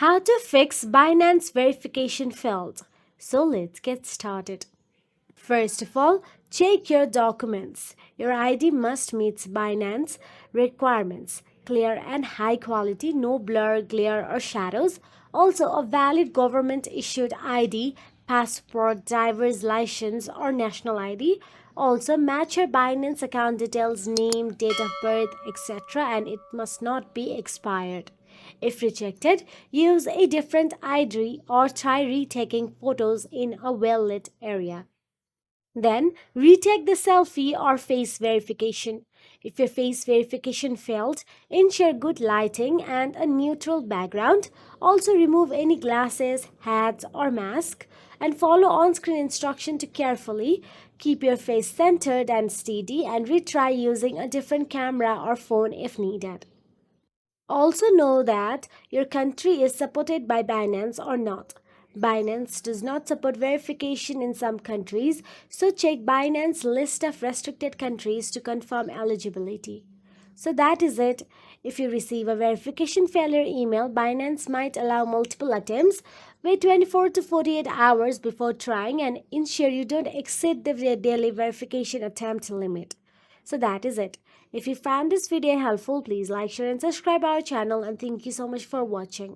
How to fix Binance verification failed. So let's get started. First of all, check your documents. Your ID must meet Binance requirements. Clear and high quality, no blur, glare, or shadows. Also, a valid government issued ID, passport, driver's license, or national ID. Also, match your Binance account details, name, date of birth, etc., and it must not be expired. If rejected, use a different ID or try retaking photos in a well lit area. Then retake the selfie or face verification. If your face verification failed, ensure good lighting and a neutral background. Also remove any glasses, hats or mask and follow on-screen instruction to carefully keep your face centered and steady and retry using a different camera or phone if needed. Also know that your country is supported by Binance or not. Binance does not support verification in some countries, so check Binance list of restricted countries to confirm eligibility. So that is it. If you receive a verification failure email, Binance might allow multiple attempts. Wait 24 to 48 hours before trying and ensure you don't exceed the daily verification attempt limit. So that is it. If you found this video helpful, please like, share and subscribe our channel and thank you so much for watching.